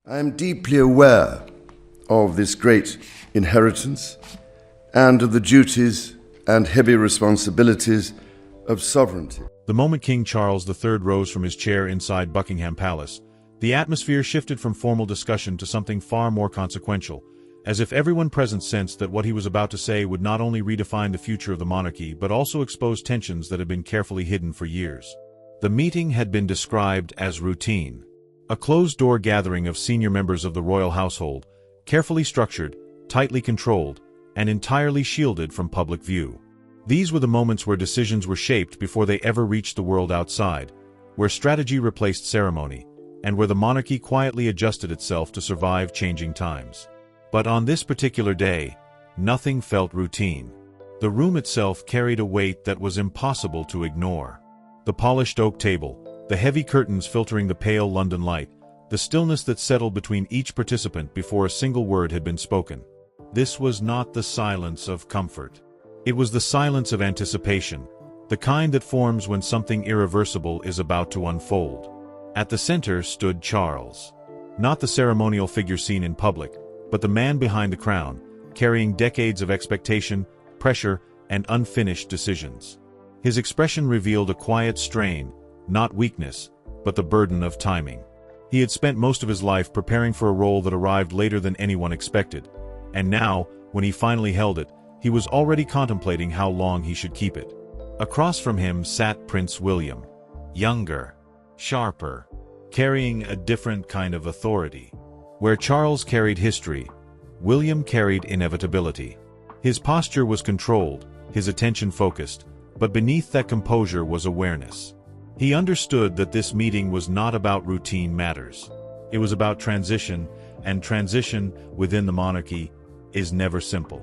I am deeply aware of this great inheritance and of the duties and heavy responsibilities of sovereignty. The moment King Charles III rose from his chair inside Buckingham Palace, the atmosphere shifted from formal discussion to something far more consequential, as if everyone present sensed that what he was about to say would not only redefine the future of the monarchy but also expose tensions that had been carefully hidden for years. The meeting had been described as routine. A closed-door gathering of senior members of the royal household, carefully structured, tightly controlled, and entirely shielded from public view. These were the moments where decisions were shaped before they ever reached the world outside, where strategy replaced ceremony, and where the monarchy quietly adjusted itself to survive changing times. But on this particular day, nothing felt routine. The room itself carried a weight that was impossible to ignore. The polished oak table, the heavy curtains filtering the pale London light, the stillness that settled between each participant before a single word had been spoken. This was not the silence of comfort. It was the silence of anticipation, the kind that forms when something irreversible is about to unfold. At the center stood Charles. Not the ceremonial figure seen in public, but the man behind the crown, carrying decades of expectation, pressure, and unfinished decisions. His expression revealed a quiet strain, not weakness, but the burden of timing. He had spent most of his life preparing for a role that arrived later than anyone expected, and now, when he finally held it, he was already contemplating how long he should keep it. Across from him sat Prince William, younger, sharper, carrying a different kind of authority. Where Charles carried history, William carried inevitability. His posture was controlled, his attention focused, but beneath that composure was awareness. He understood that this meeting was not about routine matters. It was about transition, and transition within the monarchy is never simple.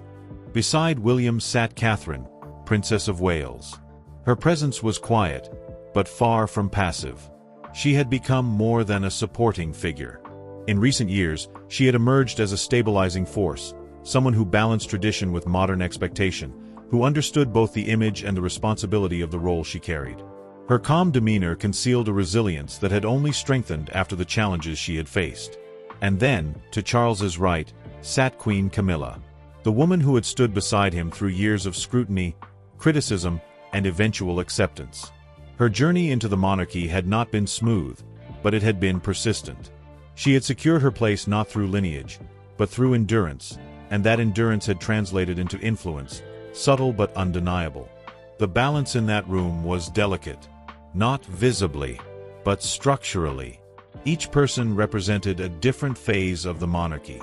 Beside William sat Catherine, Princess of Wales. Her presence was quiet, but far from passive. She had become more than a supporting figure. In recent years, she had emerged as a stabilizing force, someone who balanced tradition with modern expectation, who understood both the image and the responsibility of the role she carried. Her calm demeanor concealed a resilience that had only strengthened after the challenges she had faced. And then, to Charles's right, sat Queen Camilla, the woman who had stood beside him through years of scrutiny, criticism, and eventual acceptance. Her journey into the monarchy had not been smooth, but it had been persistent. She had secured her place not through lineage, but through endurance, and that endurance had translated into influence, subtle but undeniable. The balance in that room was delicate, not visibly, but structurally. Each person represented a different phase of the monarchy.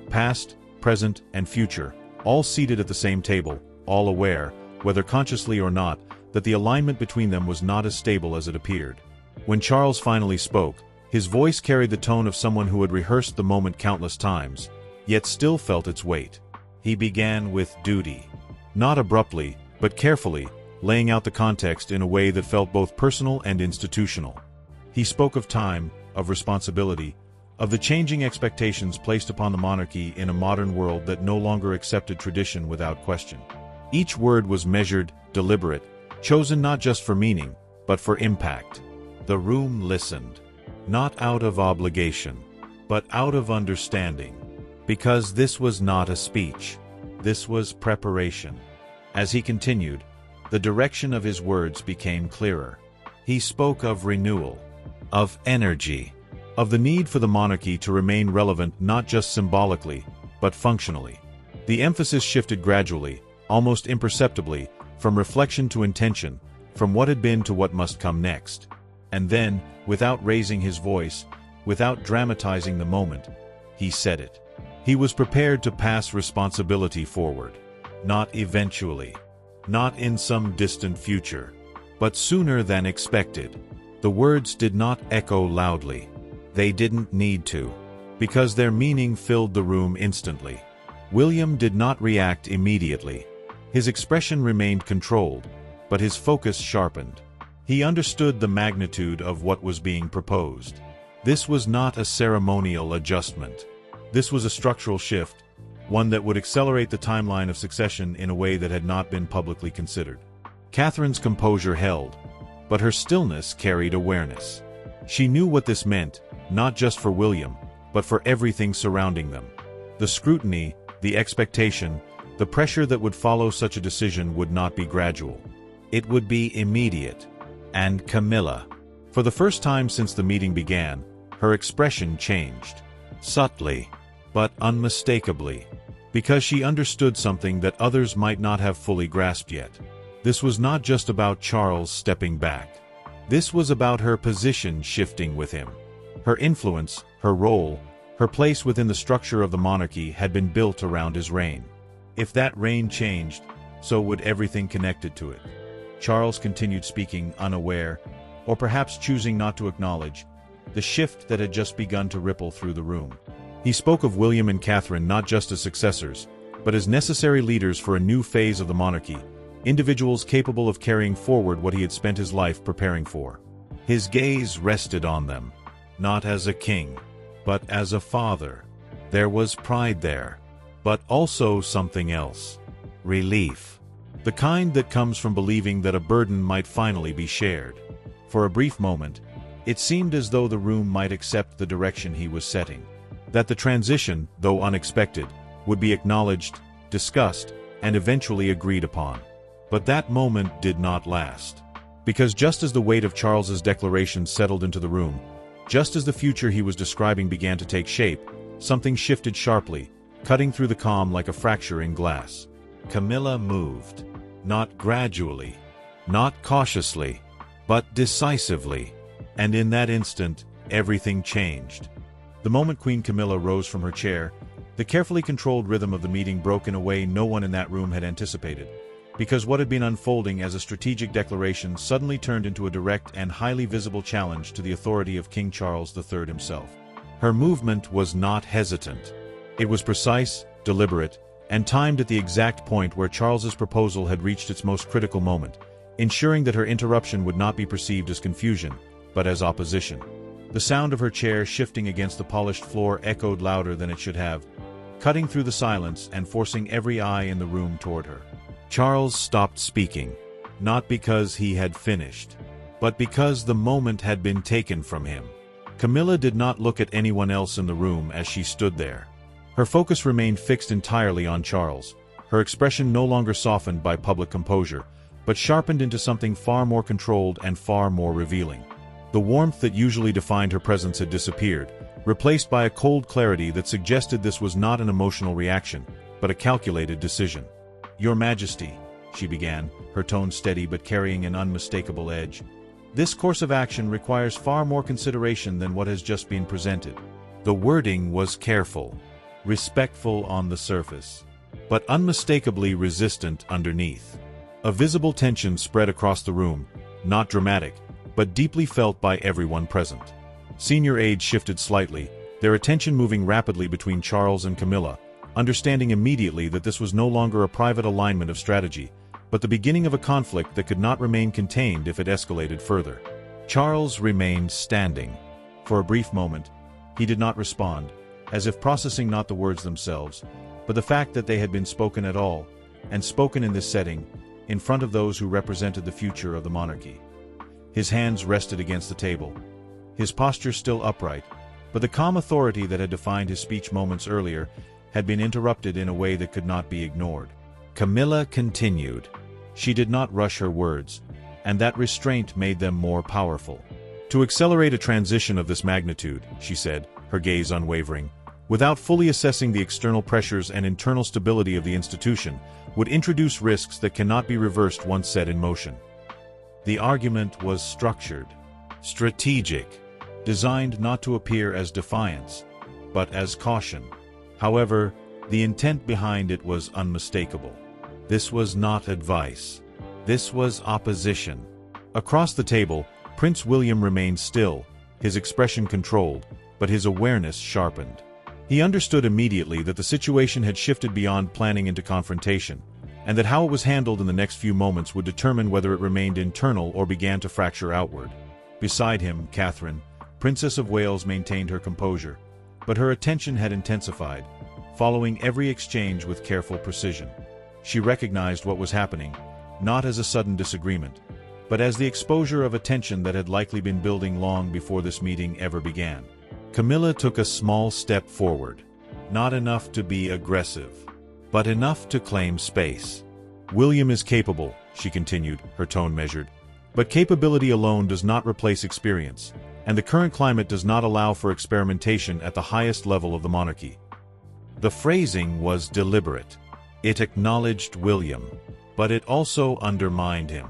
Past, present, and future, all seated at the same table, all aware, whether consciously or not, that the alignment between them was not as stable as it appeared. When Charles finally spoke, his voice carried the tone of someone who had rehearsed the moment countless times, yet still felt its weight. He began with duty. Not abruptly, but carefully, laying out the context in a way that felt both personal and institutional. He spoke of time, of responsibility, of the changing expectations placed upon the monarchy in a modern world that no longer accepted tradition without question. Each word was measured, deliberate, chosen not just for meaning, but for impact. The room listened, not out of obligation, but out of understanding. Because this was not a speech. This was preparation. As he continued, the direction of his words became clearer. He spoke of renewal, of energy, of the need for the monarchy to remain relevant not just symbolically, but functionally. The emphasis shifted gradually, almost imperceptibly, from reflection to intention, from what had been to what must come next. And then, without raising his voice, without dramatizing the moment, he said it. He was prepared to pass responsibility forward. Not eventually. Not in some distant future. But sooner than expected. The words did not echo loudly. They didn't need to. Because their meaning filled the room instantly. William did not react immediately. His expression remained controlled, but his focus sharpened. He understood the magnitude of what was being proposed. This was not a ceremonial adjustment. This was a structural shift, one that would accelerate the timeline of succession in a way that had not been publicly considered. Catherine's composure held, but her stillness carried awareness. She knew what this meant, not just for William, but for everything surrounding them. The scrutiny, the expectation, the pressure that would follow such a decision would not be gradual. It would be immediate. And Camilla, for the first time since the meeting began, her expression changed. Subtly, but unmistakably. Because she understood something that others might not have fully grasped yet. This was not just about Charles stepping back. This was about her position shifting with him. Her influence, her role, her place within the structure of the monarchy had been built around his reign. If that reign changed, so would everything connected to it. Charles continued speaking, unaware, or perhaps choosing not to acknowledge, the shift that had just begun to ripple through the room. He spoke of William and Catherine not just as successors, but as necessary leaders for a new phase of the monarchy, individuals capable of carrying forward what he had spent his life preparing for. His gaze rested on them, not as a king, but as a father. There was pride there, but also something else. Relief. The kind that comes from believing that a burden might finally be shared. For a brief moment, it seemed as though the room might accept the direction he was setting. That the transition, though unexpected, would be acknowledged, discussed, and eventually agreed upon. But that moment did not last. Because just as the weight of Charles's declaration settled into the room, just as the future he was describing began to take shape, something shifted sharply, cutting through the calm like a fracture in glass. Camilla moved. Not gradually, not cautiously, but decisively. And in that instant, everything changed. The moment Queen Camilla rose from her chair, the carefully controlled rhythm of the meeting broke in a way no one in that room had anticipated. Because what had been unfolding as a strategic declaration suddenly turned into a direct and highly visible challenge to the authority of King Charles III himself. Her movement was not hesitant. It was precise, deliberate, and timed at the exact point where Charles's proposal had reached its most critical moment, ensuring that her interruption would not be perceived as confusion, but as opposition. The sound of her chair shifting against the polished floor echoed louder than it should have, cutting through the silence and forcing every eye in the room toward her. Charles stopped speaking, not because he had finished, but because the moment had been taken from him. Camilla did not look at anyone else in the room as she stood there. Her focus remained fixed entirely on Charles, her expression no longer softened by public composure, but sharpened into something far more controlled and far more revealing. The warmth that usually defined her presence had disappeared, replaced by a cold clarity that suggested this was not an emotional reaction, but a calculated decision. "Your Majesty," she began, her tone steady but carrying an unmistakable edge. "This course of action requires far more consideration than what has just been presented." The wording was careful, respectful on the surface, but unmistakably resistant underneath. A visible tension spread across the room, not dramatic, but deeply felt by everyone present. Senior aides shifted slightly, their attention moving rapidly between Charles and Camilla, understanding immediately that this was no longer a private alignment of strategy, but the beginning of a conflict that could not remain contained if it escalated further. Charles remained standing. For a brief moment, he did not respond, as if processing not the words themselves, but the fact that they had been spoken at all, and spoken in this setting, in front of those who represented the future of the monarchy. His hands rested against the table, his posture still upright, but the calm authority that had defined his speech moments earlier had been interrupted in a way that could not be ignored. Camilla continued. She did not rush her words, and that restraint made them more powerful. "To accelerate a transition of this magnitude," she said, her gaze unwavering, "without fully assessing the external pressures and internal stability of the institution, would introduce risks that cannot be reversed once set in motion." The argument was structured, strategic, designed not to appear as defiance, but as caution. However, the intent behind it was unmistakable. This was not advice. This was opposition. Across the table, Prince William remained still, his expression controlled, but his awareness sharpened. He understood immediately that the situation had shifted beyond planning into confrontation, and that how it was handled in the next few moments would determine whether it remained internal or began to fracture outward. Beside him, Catherine, Princess of Wales, maintained her composure, but her attention had intensified, following every exchange with careful precision. She recognized what was happening, not as a sudden disagreement, but as the exposure of a tension that had likely been building long before this meeting ever began. Camilla took a small step forward. Not enough to be aggressive, but enough to claim space. William is capable, she continued, her tone measured. But capability alone does not replace experience, and the current climate does not allow for experimentation at the highest level of the monarchy. The phrasing was deliberate. It acknowledged William, but it also undermined him.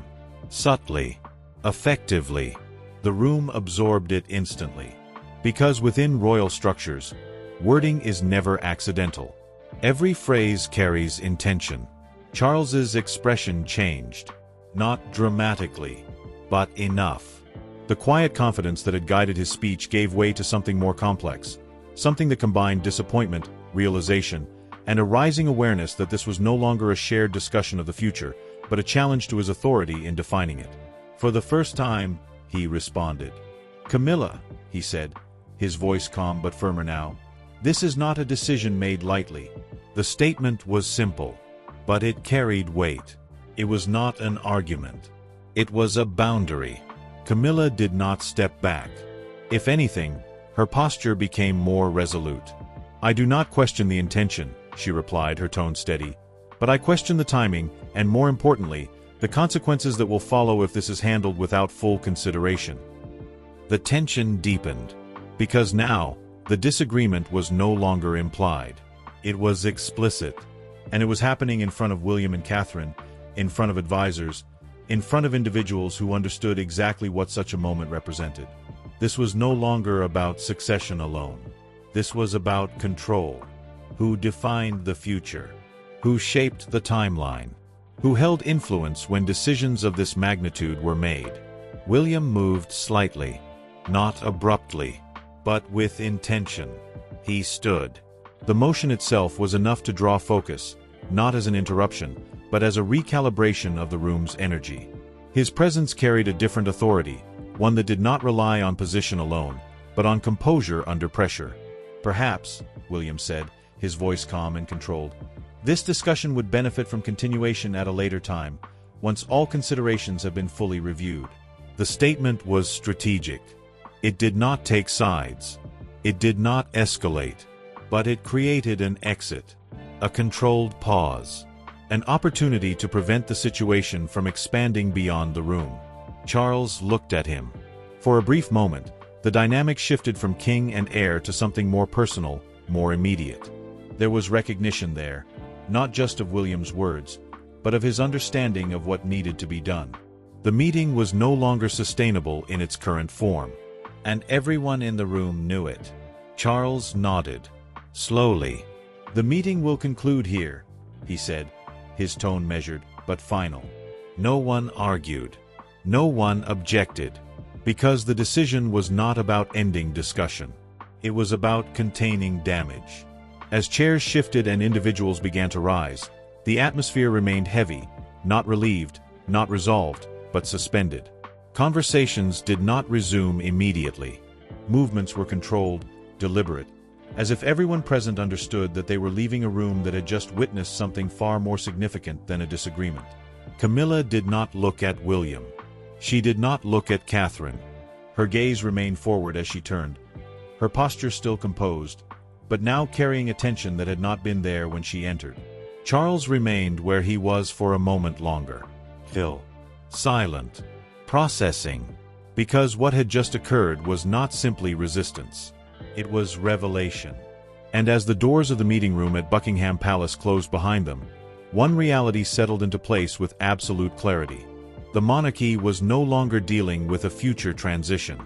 Subtly, effectively, the room absorbed it instantly. Because within royal structures, wording is never accidental. Every phrase carries intention. Charles's expression changed. Not dramatically, but enough. The quiet confidence that had guided his speech gave way to something more complex, something that combined disappointment, realization, and a rising awareness that this was no longer a shared discussion of the future, but a challenge to his authority in defining it. For the first time, he responded. "Camilla," he said, his voice calm but firmer now, "this is not a decision made lightly." The statement was simple, but it carried weight. It was not an argument. It was a boundary. Camilla did not step back. If anything, her posture became more resolute. "I do not question the intention," she replied, her tone steady, "but I question the timing, and more importantly, the consequences that will follow if this is handled without full consideration." The tension deepened, because now, the disagreement was no longer implied. It was explicit, and it was happening in front of William and Catherine, in front of advisors, in front of individuals who understood exactly what such a moment represented. This was no longer about succession alone. This was about control. Who defined the future? Who shaped the timeline? Who held influence when decisions of this magnitude were made? William moved slightly, not abruptly, but with intention. He stood. The motion itself was enough to draw focus, not as an interruption, but as a recalibration of the room's energy. His presence carried a different authority, one that did not rely on position alone, but on composure under pressure. "Perhaps," William said, his voice calm and controlled, "this discussion would benefit from continuation at a later time, once all considerations have been fully reviewed." The statement was strategic. It did not take sides. It did not escalate, but it created an exit, a controlled pause, an opportunity to prevent the situation from expanding beyond the room. Charles looked at him. For a brief moment, the dynamic shifted from king and heir to something more personal, more immediate. There was recognition there, not just of William's words, but of his understanding of what needed to be done. The meeting was no longer sustainable in its current form, and everyone in the room knew it. Charles nodded. Slowly. "The meeting will conclude here," he said, his tone measured but final. No one argued. No one objected, because the decision was not about ending discussion. It was about containing damage. As chairs shifted and individuals began to rise, the atmosphere remained heavy, not relieved, not resolved, but suspended. Conversations did not resume immediately. Movements were controlled, deliberate, as if everyone present understood that they were leaving a room that had just witnessed something far more significant than a disagreement. Camilla did not look at William. She did not look at Catherine. Her gaze remained forward as she turned, her posture still composed, but now carrying a tension that had not been there when she entered. Charles remained where he was for a moment longer. Still. Silent. Processing. Because what had just occurred was not simply resistance. It was revelation. And as the doors of the meeting room at Buckingham Palace closed behind them, one reality settled into place with absolute clarity. The monarchy was no longer dealing with a future transition.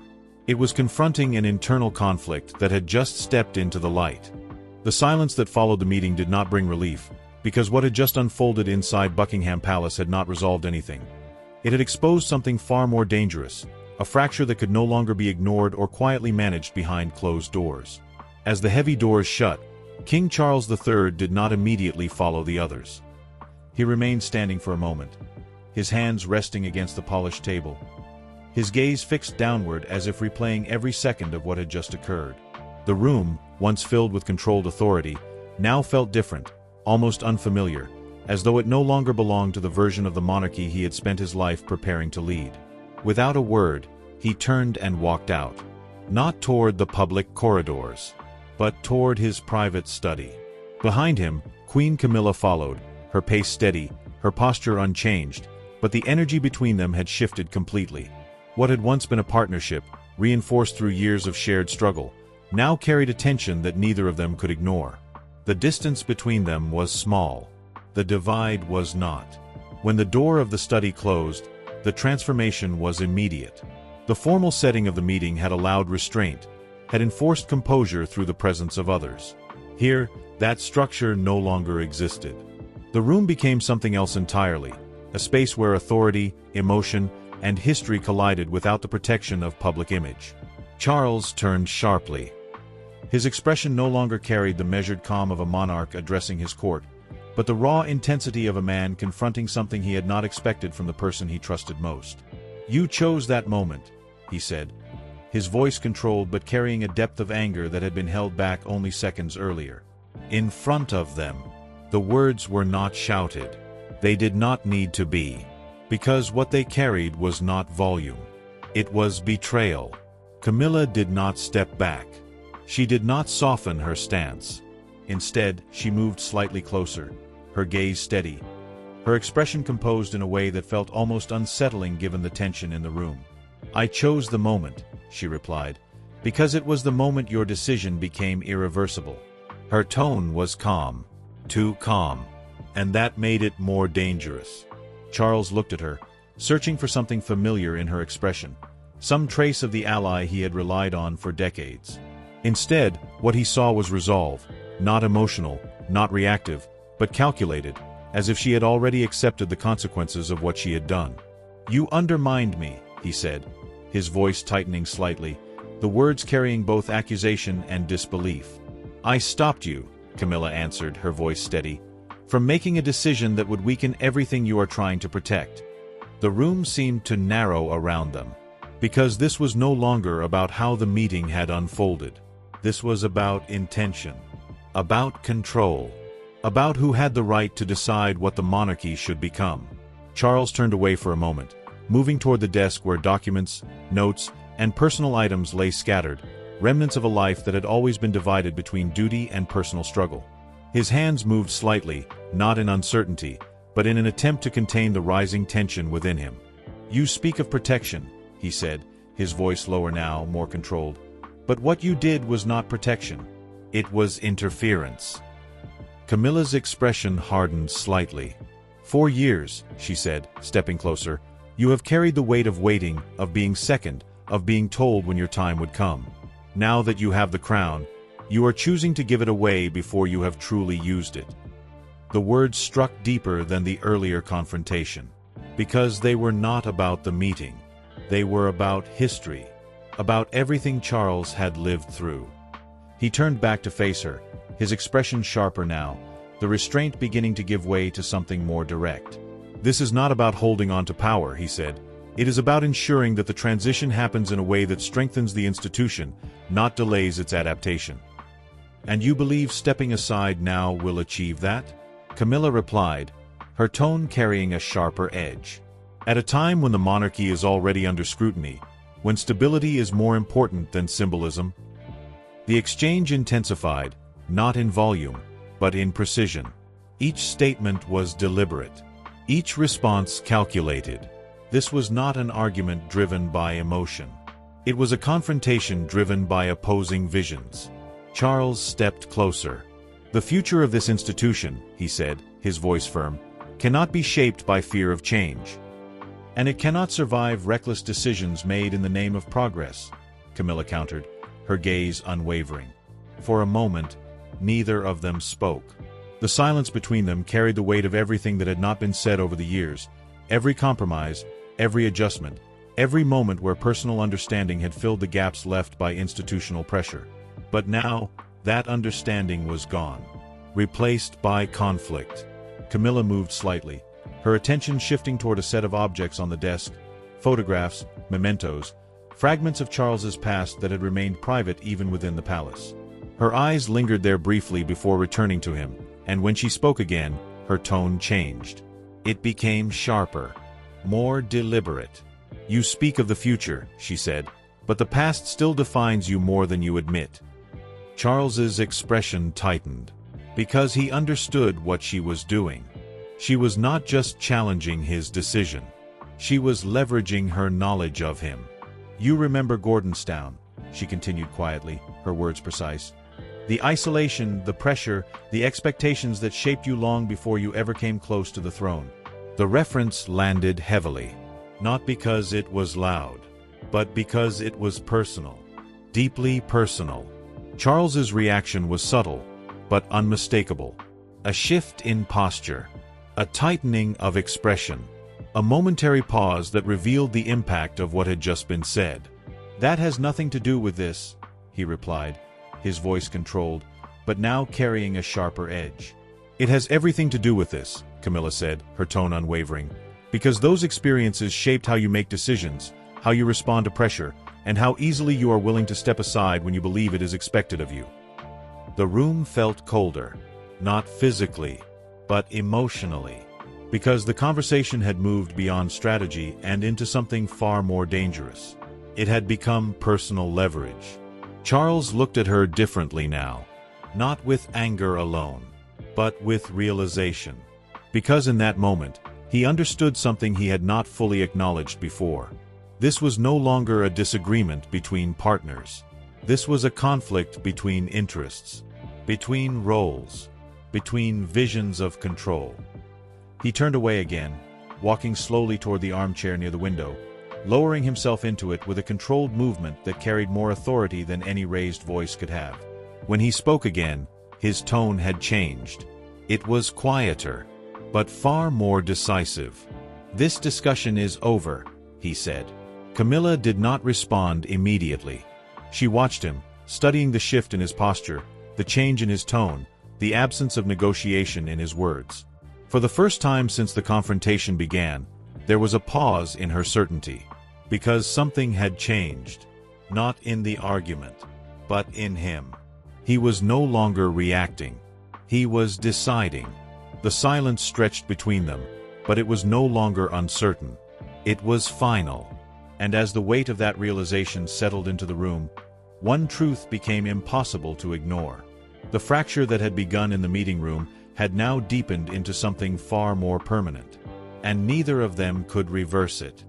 It was confronting an internal conflict that had just stepped into the light. The silence that followed the meeting did not bring relief, because what had just unfolded inside Buckingham Palace had not resolved anything. It had exposed something far more dangerous, a fracture that could no longer be ignored or quietly managed behind closed doors. As the heavy doors shut, King Charles III did not immediately follow the others. He remained standing for a moment, his hands resting against the polished table, his gaze fixed downward as if replaying every second of what had just occurred. The room, once filled with controlled authority, now felt different, almost unfamiliar, as though it no longer belonged to the version of the monarchy he had spent his life preparing to lead. Without a word, he turned and walked out. Not toward the public corridors, but toward his private study. Behind him, Queen Camilla followed, her pace steady, her posture unchanged, but the energy between them had shifted completely. What had once been a partnership, reinforced through years of shared struggle, now carried a tension that neither of them could ignore. The distance between them was small. The divide was not. When the door of the study closed, the transformation was immediate. The formal setting of the meeting had allowed restraint, had enforced composure through the presence of others. Here, that structure no longer existed. The room became something else entirely, a space where authority, emotion, and history collided without the protection of public image. Charles turned sharply. His expression no longer carried the measured calm of a monarch addressing his court, but the raw intensity of a man confronting something he had not expected from the person he trusted most. "You chose that moment," he said, his voice controlled but carrying a depth of anger that had been held back only seconds earlier. In front of them, the words were not shouted. They did not need to be, because what they carried was not volume. It was betrayal. Camilla did not step back. She did not soften her stance. Instead, she moved slightly closer, her gaze steady, her expression composed in a way that felt almost unsettling given the tension in the room. "I chose the moment," she replied, "because it was the moment your decision became irreversible." Her tone was calm, too calm, and that made it more dangerous. Charles looked at her, searching for something familiar in her expression, some trace of the ally he had relied on for decades. Instead, what he saw was resolve, not emotional, not reactive, but calculated, as if she had already accepted the consequences of what she had done. "You undermined me," he said, his voice tightening slightly, the words carrying both accusation and disbelief. "I stopped you," Camilla answered, her voice steady, "from making a decision that would weaken everything you are trying to protect." The room seemed to narrow around them, because this was no longer about how the meeting had unfolded. This was about intention, about control, about who had the right to decide what the monarchy should become. Charles turned away for a moment, moving toward the desk where documents, notes, and personal items lay scattered, remnants of a life that had always been divided between duty and personal struggle. His hands moved slightly, not in uncertainty, but in an attempt to contain the rising tension within him. "You speak of protection," he said, his voice lower now, more controlled. "But what you did was not protection. It was interference." Camilla's expression hardened slightly. "For years," she said, stepping closer, "you have carried the weight of waiting, of being second, of being told when your time would come. Now that you have the crown, you are choosing to give it away before you have truly used it." The words struck deeper than the earlier confrontation, because they were not about the meeting. They were about history, about everything Charles had lived through. He turned back to face her, his expression sharper now, the restraint beginning to give way to something more direct. "This is not about holding on to power," he said. "It is about ensuring that the transition happens in a way that strengthens the institution, not delays its adaptation." "And you believe stepping aside now will achieve that?" Camilla replied, her tone carrying a sharper edge. "At a time when the monarchy is already under scrutiny, when stability is more important than symbolism." The exchange intensified, not in volume, but in precision. Each statement was deliberate, each response calculated. This was not an argument driven by emotion. It was a confrontation driven by opposing visions. Charles stepped closer. "The future of this institution," he said, his voice firm, "cannot be shaped by fear of change. And it cannot survive reckless decisions made in the name of progress," Camilla countered, her gaze unwavering. For a moment, neither of them spoke. The silence between them carried the weight of everything that had not been said over the years, every compromise, every adjustment, every moment where personal understanding had filled the gaps left by institutional pressure. But now, that understanding was gone, replaced by conflict. Camilla moved slightly, her attention shifting toward a set of objects on the desk, photographs, mementos, fragments of Charles's past that had remained private even within the palace. Her eyes lingered there briefly before returning to him, and when she spoke again, her tone changed. It became sharper, more deliberate. "You speak of the future," she said, but the past still defines you more than you admit." Charles's expression tightened, because he understood what she was doing. She was not just challenging his decision. She was leveraging her knowledge of him. "You remember Gordonstown," she continued quietly, her words precise. "The isolation, the pressure, the expectations that shaped you long before you ever came close to the throne." The reference landed heavily, not because it was loud, but because it was personal, deeply personal. Charles's reaction was subtle, but unmistakable. A shift in posture, a tightening of expression, a momentary pause that revealed the impact of what had just been said. "That has nothing to do with this," he replied, his voice controlled, but now carrying a sharper edge. "It has everything to do with this," Camilla said, her tone unwavering, "because those experiences shaped how you make decisions, how you respond to pressure, and how easily you are willing to step aside when you believe it is expected of you." The room felt colder, not physically, but emotionally, because the conversation had moved beyond strategy and into something far more dangerous. It had become personal leverage. Charles looked at her differently now, not with anger alone, but with realization. Because in that moment, he understood something he had not fully acknowledged before. This was no longer a disagreement between partners. This was a conflict between interests, between roles, between visions of control. He turned away again, walking slowly toward the armchair near the window, lowering himself into it with a controlled movement that carried more authority than any raised voice could have. When he spoke again, his tone had changed. It was quieter, but far more decisive. "This discussion is over," he said. Camilla did not respond immediately. She watched him, studying the shift in his posture, the change in his tone, the absence of negotiation in his words. For the first time since the confrontation began, there was a pause in her certainty, because something had changed, not in the argument, but in him. He was no longer reacting. He was deciding. The silence stretched between them, but it was no longer uncertain. It was final. And as the weight of that realization settled into the room, one truth became impossible to ignore. The fracture that had begun in the meeting room had now deepened into something far more permanent, and neither of them could reverse it.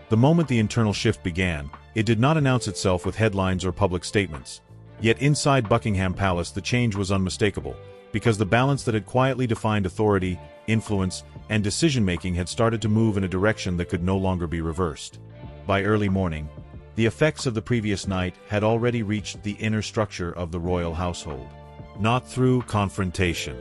The moment the internal shift began, it did not announce itself with headlines or public statements. Yet inside Buckingham Palace the change was unmistakable, because the balance that had quietly defined authority, influence, and decision-making had started to move in a direction that could no longer be reversed. By early morning, the effects of the previous night had already reached the inner structure of the royal household. Not through confrontation,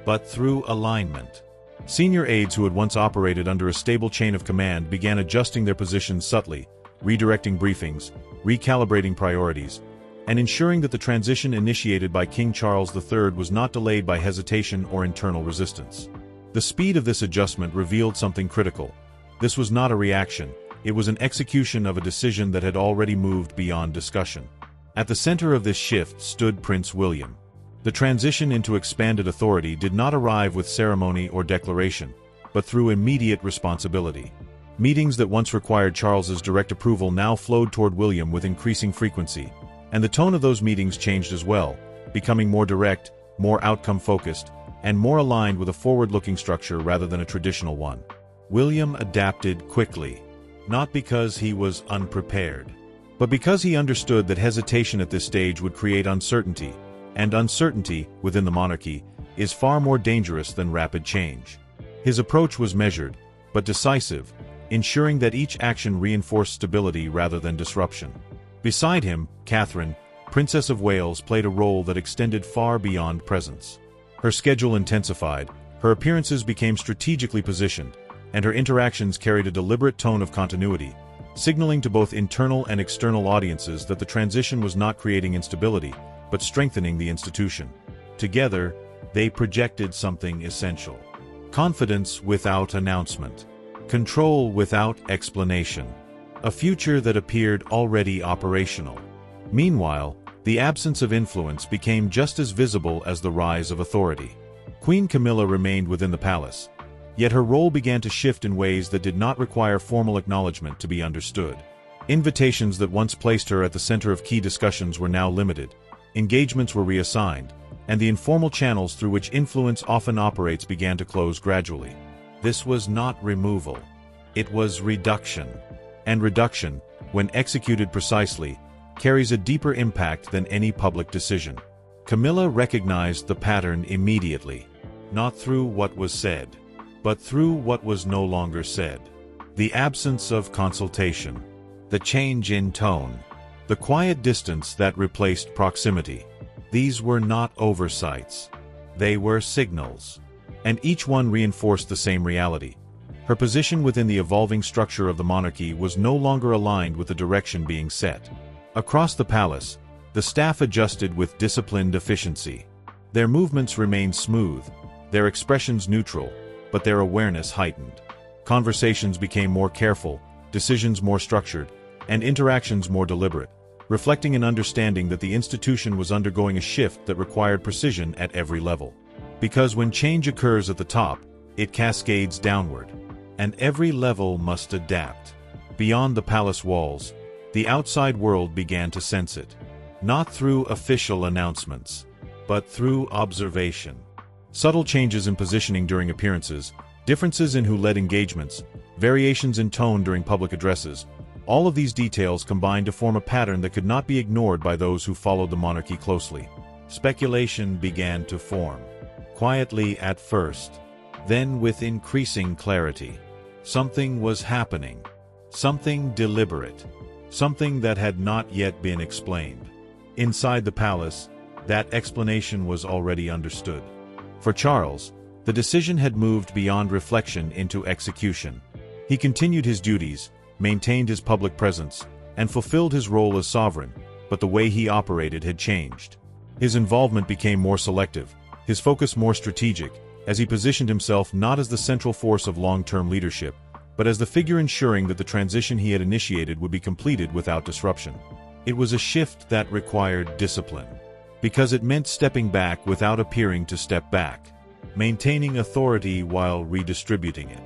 but through alignment. Senior aides who had once operated under a stable chain of command began adjusting their positions subtly, redirecting briefings, recalibrating priorities, and ensuring that the transition initiated by King Charles III was not delayed by hesitation or internal resistance. The speed of this adjustment revealed something critical. This was not a reaction, it was an execution of a decision that had already moved beyond discussion. At the center of this shift stood Prince William. The transition into expanded authority did not arrive with ceremony or declaration, but through immediate responsibility. Meetings that once required Charles's direct approval now flowed toward William with increasing frequency, and the tone of those meetings changed as well, becoming more direct, more outcome-focused, and more aligned with a forward-looking structure rather than a traditional one. William adapted quickly, not because he was unprepared, but because he understood that hesitation at this stage would create uncertainty, and uncertainty, within the monarchy, is far more dangerous than rapid change. His approach was measured, but decisive, ensuring that each action reinforced stability rather than disruption. Beside him, Catherine, Princess of Wales, played a role that extended far beyond presence. Her schedule intensified, her appearances became strategically positioned, and her interactions carried a deliberate tone of continuity, signaling to both internal and external audiences that the transition was not creating instability, but strengthening the institution. Together, they projected something essential. Confidence without announcement. Control without explanation. A future that appeared already operational. Meanwhile, the absence of influence became just as visible as the rise of authority. Queen Camilla remained within the palace, yet her role began to shift in ways that did not require formal acknowledgement to be understood. Invitations that once placed her at the center of key discussions were now limited, engagements were reassigned, and the informal channels through which influence often operates began to close gradually. This was not removal. It was reduction. And reduction, when executed precisely, carries a deeper impact than any public decision. Camilla recognized the pattern immediately, not through what was said, but through what was no longer said. The absence of consultation, the change in tone, the quiet distance that replaced proximity. These were not oversights. They were signals. And each one reinforced the same reality. Her position within the evolving structure of the monarchy was no longer aligned with the direction being set. Across the palace, the staff adjusted with disciplined efficiency. Their movements remained smooth, their expressions neutral, but their awareness heightened. Conversations became more careful, decisions more structured, and interactions more deliberate, reflecting an understanding that the institution was undergoing a shift that required precision at every level. Because when change occurs at the top, it cascades downward, and every level must adapt. Beyond the palace walls, the outside world began to sense it, not through official announcements, but through observation. Subtle changes in positioning during appearances, differences in who led engagements, variations in tone during public addresses, all of these details combined to form a pattern that could not be ignored by those who followed the monarchy closely. Speculation began to form, quietly at first, then with increasing clarity. Something was happening, something deliberate, something that had not yet been explained. Inside the palace, that explanation was already understood. For Charles, the decision had moved beyond reflection into execution. He continued his duties, maintained his public presence, and fulfilled his role as sovereign, but the way he operated had changed. His involvement became more selective, his focus more strategic, as he positioned himself not as the central force of long-term leadership, but as the figure ensuring that the transition he had initiated would be completed without disruption. It was a shift that required discipline, because it meant stepping back without appearing to step back, maintaining authority while redistributing it,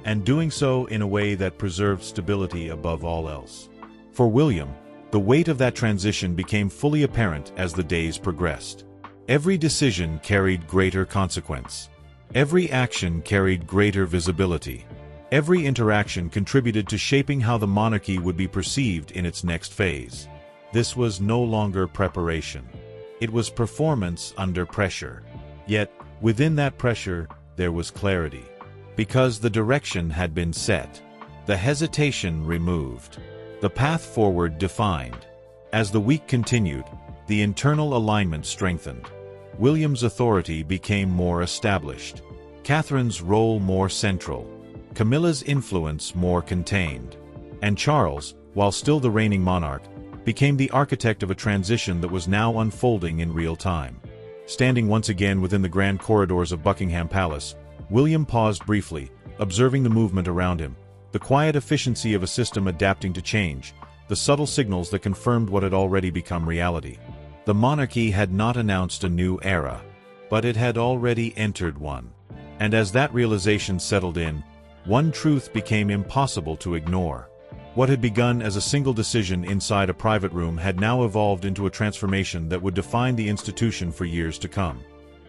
and doing so in a way that preserved stability above all else. For William, the weight of that transition became fully apparent as the days progressed. Every decision carried greater consequence. Every action carried greater visibility. Every interaction contributed to shaping how the monarchy would be perceived in its next phase. This was no longer preparation. It was performance under pressure. Yet, within that pressure, there was clarity. Because the direction had been set, the hesitation removed, the path forward defined. As the week continued, the internal alignment strengthened. William's authority became more established, Catherine's role more central, Camilla's influence more contained, and Charles, while still the reigning monarch, became the architect of a transition that was now unfolding in real time. Standing once again within the grand corridors of Buckingham Palace, William paused briefly, observing the movement around him, the quiet efficiency of a system adapting to change, the subtle signals that confirmed what had already become reality. The monarchy had not announced a new era, but it had already entered one. And as that realization settled in, one truth became impossible to ignore. What had begun as a single decision inside a private room had now evolved into a transformation that would define the institution for years to come.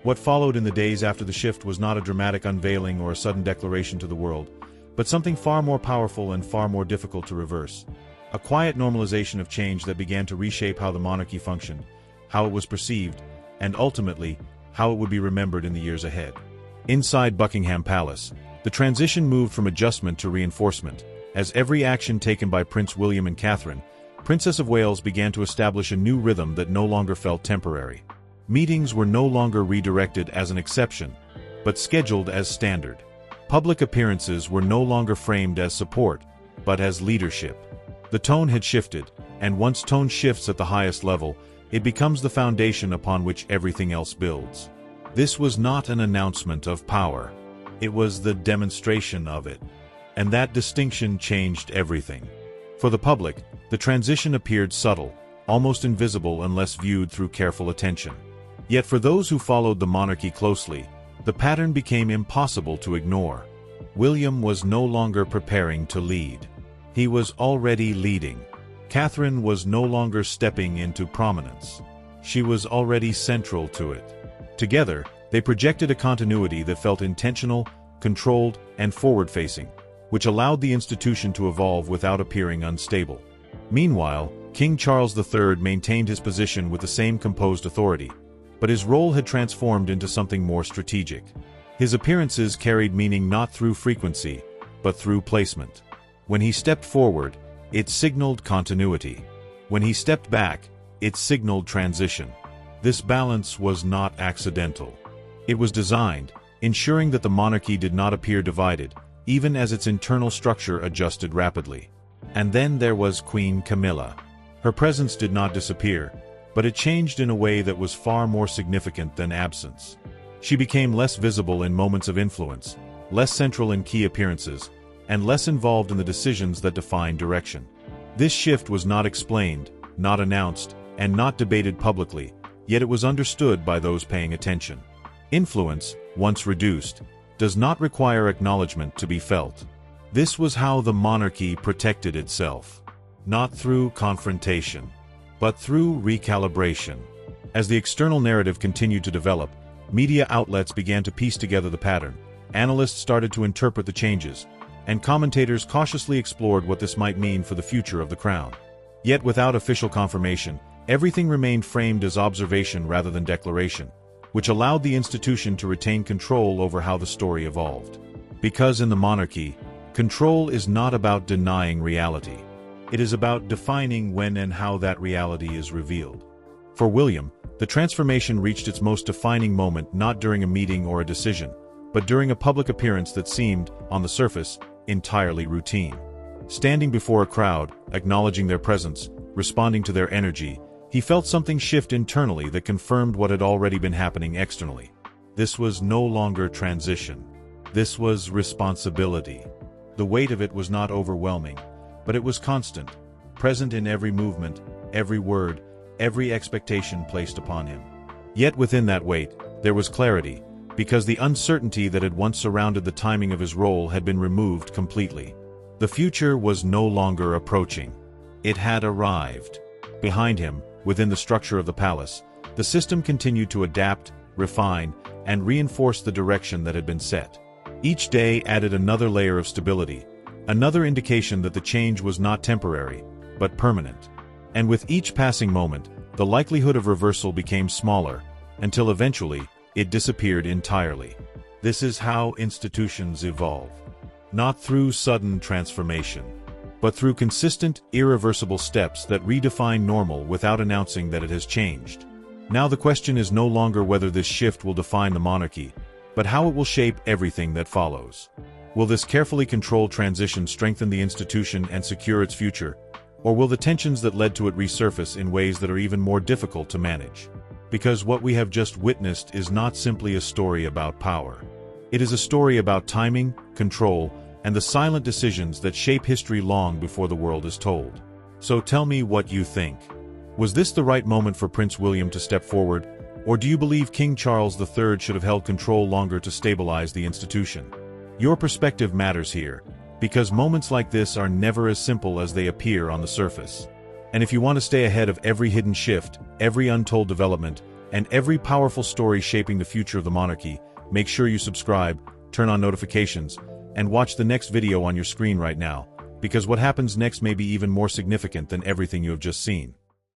What followed in the days after the shift was not a dramatic unveiling or a sudden declaration to the world, but something far more powerful and far more difficult to reverse. A quiet normalization of change that began to reshape how the monarchy functioned, how it was perceived, and ultimately, how it would be remembered in the years ahead. Inside Buckingham Palace, the transition moved from adjustment to reinforcement. As every action taken by Prince William and Catherine, Princess of Wales began to establish a new rhythm that no longer felt temporary. Meetings were no longer redirected as an exception, but scheduled as standard. Public appearances were no longer framed as support, but as leadership. The tone had shifted, and once tone shifts at the highest level, it becomes the foundation upon which everything else builds. This was not an announcement of power. It was the demonstration of it. And that distinction changed everything. For the public, the transition appeared subtle, almost invisible unless viewed through careful attention. Yet for those who followed the monarchy closely, the pattern became impossible to ignore. William was no longer preparing to lead. He was already leading. Catherine was no longer stepping into prominence. She was already central to it. Together, they projected a continuity that felt intentional, controlled, and forward-facing, which allowed the institution to evolve without appearing unstable. Meanwhile, King Charles III maintained his position with the same composed authority, but his role had transformed into something more strategic. His appearances carried meaning not through frequency, but through placement. When he stepped forward, it signaled continuity. When he stepped back, it signaled transition. This balance was not accidental. It was designed, ensuring that the monarchy did not appear divided, even as its internal structure adjusted rapidly. And then there was Queen Camilla. Her presence did not disappear, but it changed in a way that was far more significant than absence. She became less visible in moments of influence, less central in key appearances, and less involved in the decisions that define direction. This shift was not explained, not announced, and not debated publicly, yet it was understood by those paying attention. Influence, once reduced, does not require acknowledgement to be felt. This was how the monarchy protected itself, not through confrontation, but through recalibration. As the external narrative continued to develop, media outlets began to piece together the pattern, analysts started to interpret the changes, and commentators cautiously explored what this might mean for the future of the crown. Yet without official confirmation, everything remained framed as observation rather than declaration, which allowed the institution to retain control over how the story evolved. Because in the monarchy, control is not about denying reality. It is about defining when and how that reality is revealed. For William, the transformation reached its most defining moment not during a meeting or a decision, but during a public appearance that seemed, on the surface, entirely routine. Standing before a crowd, acknowledging their presence, responding to their energy, he felt something shift internally that confirmed what had already been happening externally. This was no longer transition. This was responsibility. The weight of it was not overwhelming, but it was constant, present in every movement, every word, every expectation placed upon him. Yet within that weight, there was clarity, because the uncertainty that had once surrounded the timing of his role had been removed completely. The future was no longer approaching. It had arrived. Behind him, within the structure of the palace, the system continued to adapt, refine, and reinforce the direction that had been set. Each day added another layer of stability, another indication that the change was not temporary, but permanent. And with each passing moment, the likelihood of reversal became smaller, until eventually, it disappeared entirely. This is how institutions evolve. Not through sudden transformation, but through consistent, irreversible steps that redefine normal without announcing that it has changed. Now the question is no longer whether this shift will define the monarchy, but how it will shape everything that follows. Will this carefully controlled transition strengthen the institution and secure its future, or will the tensions that led to it resurface in ways that are even more difficult to manage? Because what we have just witnessed is not simply a story about power. It is a story about timing, control, and the silent decisions that shape history long before the world is told. So tell me what you think. Was this the right moment for Prince William to step forward, or do you believe King Charles III should have held control longer to stabilize the institution? Your perspective matters here, because moments like this are never as simple as they appear on the surface. And if you want to stay ahead of every hidden shift, every untold development, and every powerful story shaping the future of the monarchy, make sure you subscribe, turn on notifications, and watch the next video on your screen right now, because what happens next may be even more significant than everything you have just seen.